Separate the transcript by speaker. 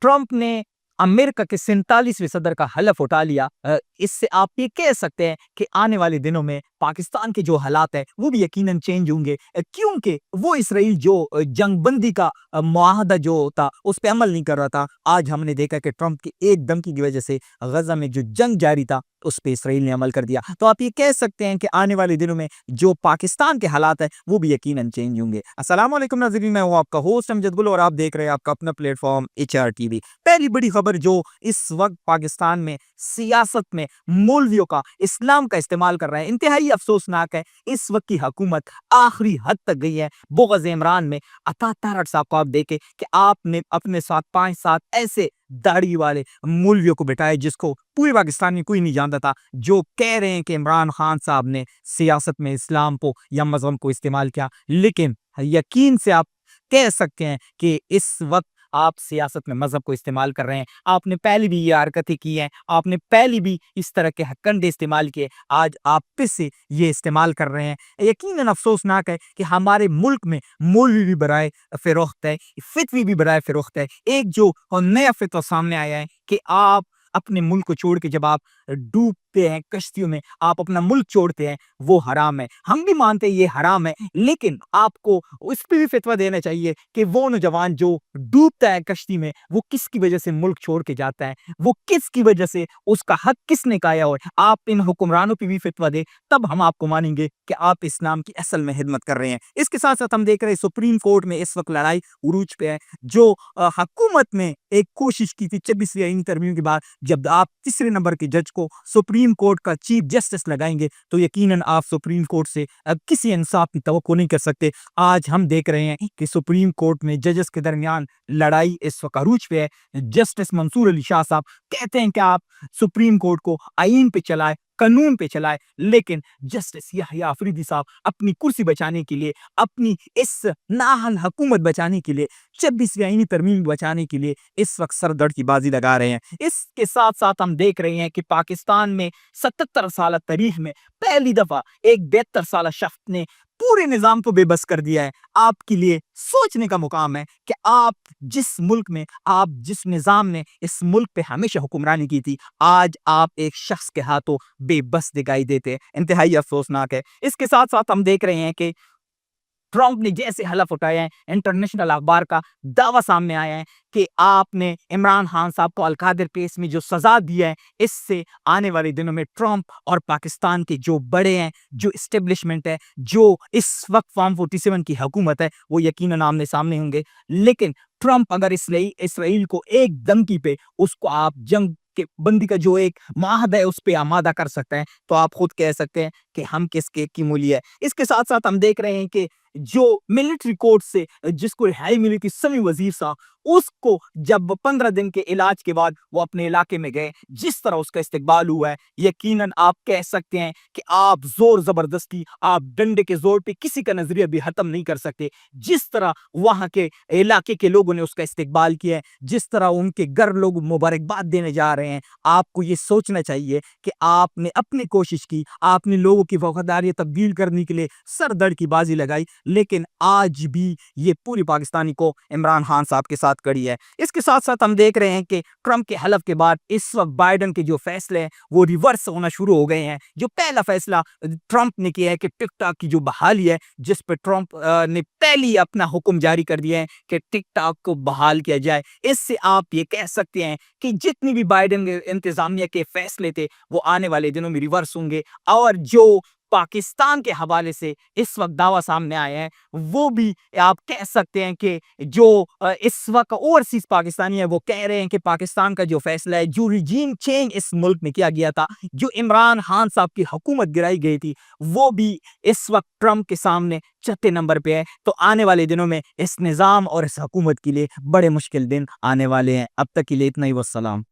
Speaker 1: Trump ने America के 47वें सदर का हलफ उठा लिया। इससे आप ये कह सकते हैं कि आने वाले दिनों में पाकिस्तान के जो हालात है वो भी यकीनन चेंज होंगे, क्योंकि वो इसराइल जो जंगबंदी का मुआहदा जो था उस पे अमल नहीं कर रहा था। आज हमने देखा कि ट्रंप की एक धमकी की वजह से गजा में जो जंग जारी था उस पे इसराइल ने अमल कर दिया। तो आप ये कह सकते हैं कि आने वाले दिनों में जो पाकिस्तान के हालात है वो भी यकीनन चेंज होंगे। अस्सलाम वालेकुम नाज़रीन, मैं हूँ आपका होस्ट अमजद गुल और आप देख रहे हैं आपका अपना प्लेटफॉर्म HR TV। पहली बड़ी खबर जो इस वक्त पाकिस्तान में सियासत में मौलवियों का, इस्लाम का इस्तेमाल कर रहे हैं, इंतहाई अफसोसनाक है। इस वक्त की हुकूमत आखिरी हद तक गई है। बोगज़ इमरान में अता तारड़ साहब को आप देखें कि आपने अपने साथ 5-7 ऐसे दाढ़ी वाले मौलवियों को बिठाए जिसको पूरे पाकिस्तान में कोई नहीं जानता था, जो कह रहे हैं कि इमरान खान साहब ने सियासत में इस्लाम को या मजहब को इस्तेमाल किया। लेकिन यकीन से आप कह सकते हैं कि इस वक्त आप सियासत में मजहब को इस्तेमाल कर रहे हैं। आपने पहले भी ये हरकतें की हैं, आपने पहले भी इस तरह के हथकंडे इस्तेमाल किए, आज आप फिर से ये इस्तेमाल कर रहे हैं। यकीनन अफसोसनाक है कि हमारे मुल्क में मौलवी भी बराए फ़रोख्त है, फितवी भी बराए फ़रोख्त है। एक जो नया फितवा सामने आया है कि आप अपने मुल्क को छोड़ के जब आप डूबते हैं कश्तियों में, आप अपना मुल्क छोड़ते हैं, वो हराम है। हम भी मानते हैं ये हराम है, लेकिन आपको उस पे भी फितवा देना चाहिए कि वो नौजवान जो डूबता है कश्ती में, वो किसकी वजह से मुल्क छोड़ के जाता है, वो किसकी वजह से, उसका हक किसने खाया। और आप इन हुक्मरानों पे भी फितवा दें, तब हम आपको मानेंगे कि आप इस्लाम की असल में खिदमत कर रहे हैं। इसके साथ साथ हम देख रहे हैं सुप्रीम कोर्ट में इस वक्त लड़ाई उरूज पे है। जो हुकूमत ने एक कोशिश की थी 26वीं आईनी तरमीम के बाद, जब आप तीसरे नंबर के जज को सुप्रीम कोर्ट का चीफ जस्टिस लगाएंगे तो यकीनन आप सुप्रीम कोर्ट से किसी इंसाफ की तवक्को नहीं कर सकते। आज हम देख रहे हैं कि सुप्रीम कोर्ट में जजेस के दरमियान लड़ाई इस वक्त अरूज पे है। जस्टिस मंसूर अली शाह साहब कहते हैं कि आप सुप्रीम कोर्ट को आईन पे चलाए, कानून पे चलाए, लेकिन जस्टिस याहिया अफरीदी साहब अपनी कुर्सी बचाने के लिए, अपनी इस नाहल हुकूमत बचाने के लिए, 26वीं आईनी तरमीम बचाने के लिए इस वक्त सर दर्द की बाजी लगा रहे हैं। इसके साथ साथ हम देख रहे हैं कि पाकिस्तान में 77 साल तारीख में पहली दफा एक 72 साल शख्स ने पूरे निजाम को बेबस कर दिया है। आपके लिए सोचने का मुकाम है कि आप जिस मुल्क में, आप जिस निजाम ने इस मुल्क पे हमेशा हुक्मरानी की थी, आज आप एक शख्स के हाथों बेबस दिखाई देते हैं। इंतहाई अफसोसनाक है। इसके साथ साथ हम देख रहे हैं कि ट्रंप ने जैसे हलफ उठाए हैं, इंटरनेशनल अखबार का दावा सामने आया है कि आपने इमरान खान साहब को अल-कादिर केस में जो सजा दी है, इससे आने वाले दिनों में ट्रंप और पाकिस्तान के जो बड़े हैं, जो एस्टेब्लिशमेंट है, जो इस वक्त फॉर्म 47 की हुकूमत है, वो यकीनन आमने सामने होंगे। लेकिन ट्रंप अगर इसराइल को एक धमकी पे उसको आप जंग के बंदी का जो एक मुआहदा है उस पे आमादा कर सकते हैं, तो आप खुद कह सकते हैं कि हम किसके की मूली है। इसके साथ साथ हम देख रहे हैं कि जो मिलिट्री कोर्ट से जिसको रिहाई मिली थी समी वजीर साहब, उसको जब 15 दिन के इलाज के बाद वो अपने इलाके में गए, जिस तरह उसका इस्तकबाल हुआ है, यकीनन आप कह सकते हैं कि आप जोर जबरदस्ती, आप डंडे के जोर पे किसी का नजरिया भी खत्म नहीं कर सकते। जिस तरह वहां के इलाके के लोगों ने उसका इस्तकबाल किया है, जिस तरह उनके घर लोग मुबारकबाद देने जा रहे हैं, आपको ये सोचना चाहिए कि आपने अपनी कोशिश की, आपने लोगों की वफादारी तब्दील करने के लिए सर दर्द की बाजी लगाई, लेकिन आज भी ये पूरी पाकिस्तानी को इमरान खान साहब के साथ खड़ी है। इसके साथ साथ हम देख रहे हैं कि ट्रंप के हलफ के बाद इस वक्त बाइडन के जो फैसले हैं वो रिवर्स होना शुरू हो गए हैं। जो पहला फैसला ट्रंप ने किया है कि टिकटॉक की जो बहाली है, जिस पर ट्रंप ने पहली अपना हुक्म जारी कर दिया है कि टिकटॉक को बहाल किया जाए, इससे आप ये कह सकते हैं कि जितनी भी बाइडन इंतजामिया के फैसले थे वो आने वाले दिनों में रिवर्स होंगे। और जो पाकिस्तान के हवाले से इस वक्त दावा सामने आया है, वो भी आप कह सकते हैं कि जो इस वक्त ओवरसीज पाकिस्तानी है वो कह रहे हैं कि पाकिस्तान का जो फैसला है, जो रिजीम चेंज इस मुल्क में किया गया था, जो इमरान खान साहब की हुकूमत गिराई गई थी, वो भी इस वक्त ट्रंप के सामने चौथे नंबर पे है। तो आने वाले दिनों में इस निज़ाम और इस हुकूमत के लिए बड़े मुश्किल दिन आने वाले हैं। अब तक के लिए इतना ही, वस्सलाम।